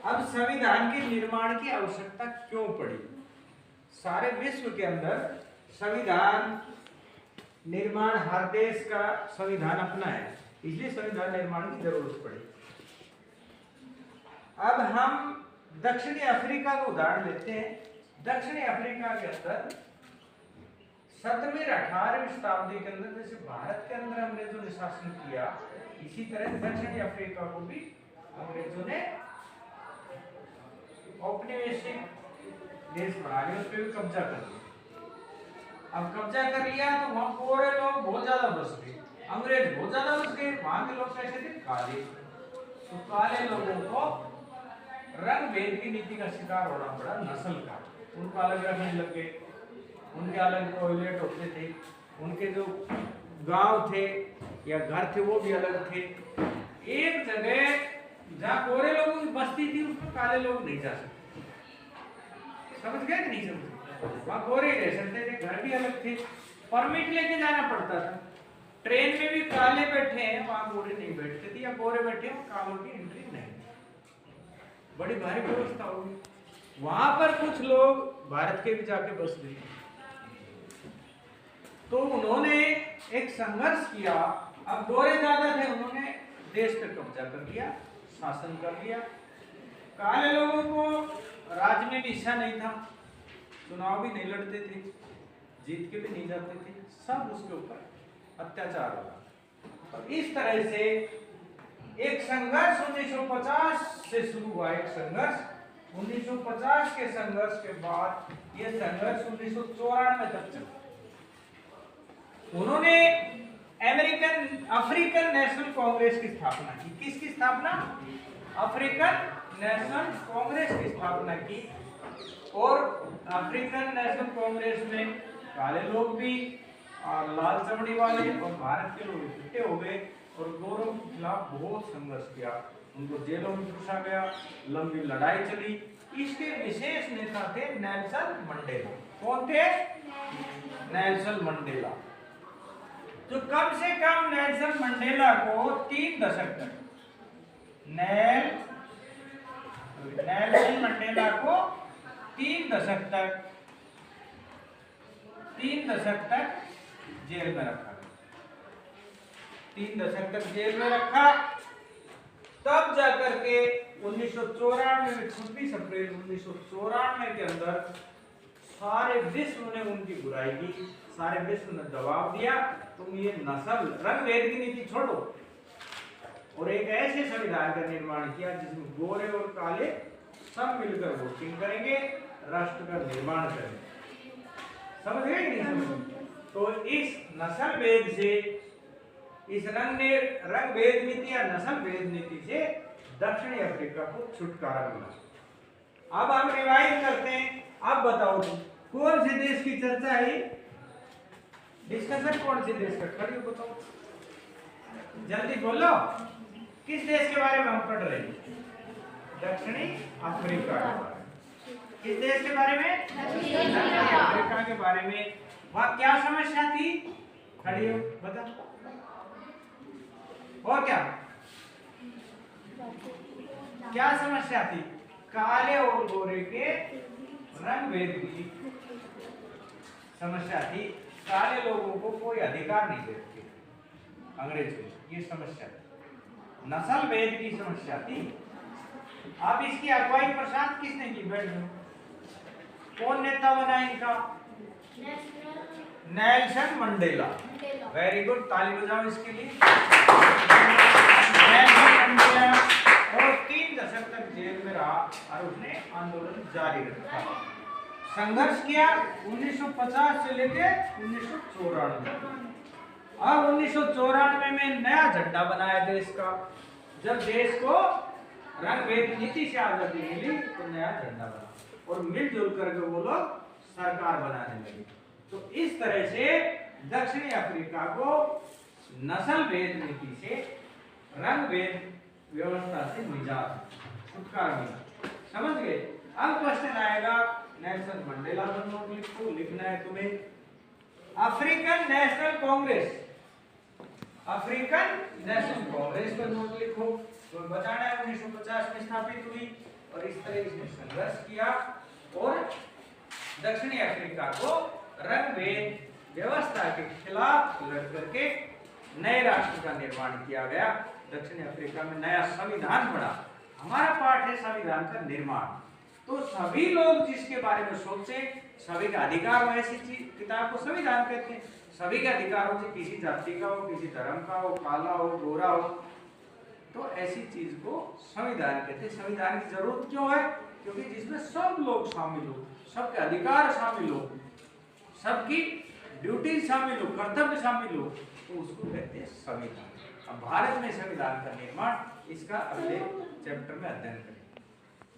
अब संविधान के निर्माण की आवश्यकता क्यों पड़ी? सारे विश्व के अंदर संविधान निर्माण हर देश का संविधान अपना है, इसलिए संविधान निर्माण की जरूरत पड़ी। अब हम दक्षिणी अफ्रीका का उदाहरण लेते हैं। दक्षिणी अफ्रीका के अंदर 17वीं और 18वीं शताब्दी के अंदर जैसे भारत के अंदर अंग्रेजों ने शासन किया, इसी तरह दक्षिणी अफ्रीका को भी अंग्रेजों ने औपनिवेशिक देश बना लिया, उस पर भी कब्जा कर लिया। अब कब्जा कर लिया तो वहां गोरे लोग बहुत ज्यादा बस गए, अंग्रेज बहुत ज्यादा बस गए। वहां के लोग कैसे थे? काले। तो काले लोगों को रंग भेद की नीति का शिकार होना पड़ा, नस्ल का। उनको अलग रखने लग गए, उनके अलग टॉयलेट होते थे, उनके जो गांव थे या घर थे वो भी अलग थे। एक जगह जहाँ गोरे लोगों की बस्ती थी उसमें काले लोग नहीं जा सकते। समझ गए कि नहीं समझ? वहाँ गोरे रह सकते थे, घर भी अलग थे, परमिट लेके जाना पड़ता था। ट्रेन में भी काले बैठे हैं, वहाँ गोरे नहीं बैठते थे, या गोरे बैठे हैं कालों की एंट्री नहीं। बड़ी भारी व्यवस्था होगी। वहां पर कुछ लोग भारत के भी जाके बस गए, तो उन्होंने एक संघर्ष किया। अब गोरे ज्यादा थे, उन्होंने देश पर कब्जा कर लिया, शासन कर लिया। काले लोगों को राज्य में भी हिस्सा नहीं था, चुनाव भी नहीं लड़ते थे, जीत के भी नहीं जाते थे, सब उसके ऊपर अत्याचार होगा। और इस तरह से एक संघर्ष 1950 से शुरू हुआ। एक संघर्ष 1950 के संघर्ष के बाद यह संघर्ष 1994 तक चला। उन्होंने अफ्रीकन नेशनल कांग्रेस की स्थापना की। किसकी स्थापना? अफ्रीकन नेशनल कांग्रेस की स्थापना की। और अफ्रीकन नेशनल कांग्रेस में काले लोग भी और लाल चमड़ी वाले और भारत के लोग इकट्ठे हो गए और गोरों के खिलाफ बहुत संघर्ष किया। उनको जेलों में घुसा गया, लंबी लड़ाई चली। इसके विशेष नेता थे नेल्सन मंडेला। कौन थे? Nelson Mandela. तो कम से कम नेल्सन मंडेला को 3 दशक तक नेल्सन मंडेला को 3 दशक तक जेल में रखा। 3 दशक तक जेल में रखा। तब जाकर के 1994 में 26 अप्रैल 1994 के अंदर सारे विश्व ने उनकी बुराई की, सारे विश्व ने दबाव दिया, तुम ये नस्ल रंग भेद की नीति छोड़ो और एक ऐसे संविधान का निर्माण किया जिसमें गोरे और काले सब मिलकर वोटिंग करेंगे, राष्ट्र का निर्माण करेंगे। समझ गए कि नहीं समझ? तो इस नस्ल भेद से, इस रंग भेद नीति या नस्ल भेद नीति से दक्षिणी अफ्रीका को छुटकारा मिला। अब हम रिवाइज करते हैं। अब बताओ कौन से देश की चर्चा है? डिस्कशन कौन से देश का? खड़ी हो बताओ, जल्दी बोलो। किस देश के बारे में हम पढ़ रहे हैं? दक्षिणी अफ्रीका के बारे में। किस देश के बारे में? दक्षिणी अफ्रीका के बारे में। वहां क्या समस्या थी? खड़ी हो बता। और क्या समस्या थी? काले और गोरे के रंग भेद की समस्या थी। काले लोगों को कोई अधिकार नहीं देते अंग्रेज को, ये समस्या थी। नस्ल भेद की समस्या थी। अब इसकी अगुवाई प्रशांत किसने की? बैठ जाओ। कौन नेता बना इनका? Nelson Mandela. वेरी गुड, ताली बजाओ इसके लिए। नेल्सन मंडेला और 3 दशक तक जेल में रहा और उसने आंदोलन जारी रखा, संघर्ष किया 1950 से लेकर 1994। अब 1994 में नया झंडा बनाया देश का। जब देश को रंग भेद नीति से आजादी मिली तो नया झंडा बना और मिलजुल करके वो लोग सरकार बनाने लगे। तो इस तरह से दक्षिणी अफ्रीका को नस्ल भेद नीति से, रंग भेद व्यवस्था से निजात, छुटकारा मिला। समझ गए? अब क्वेश्चन आएगा, नेल्सन मंडेला पर नोट लिखो। लिखना है तुम्हें African national Congress, African national Congress पर नोट लिखो। तो बताना है 1950 में स्थापित हुई। और इस तरह इसने संघर्ष किया और दक्षिणी अफ्रीका को रंगभेद व्यवस्था के खिलाफ लड़ करके नए राष्ट्र का निर्माण किया गया। दक्षिण अफ्रीका में नया संविधान बना। हमारा पाठ है संविधान का निर्माण। तो सभी लोग जिसके बारे में सोचे, सभी का अधिकार हो, ऐसी चीज किताब को संविधान कहते हैं। सभी का अधिकार हो, किसी जाति का हो, किसी धर्म का हो, काला हो, गोरा हो, तो ऐसी चीज को संविधान कहते हैं। संविधान की जरूरत क्यों है? क्योंकि जिसमें सब लोग शामिल हो, सबके अधिकार शामिल हो, सबकी ड्यूटी शामिल हो, कर्तव्य शामिल हो, तो उसको कहते हैं संविधान। अब भारत में संविधान का निर्माण, इसका अगले चैप्टर में अध्ययन करेंगे।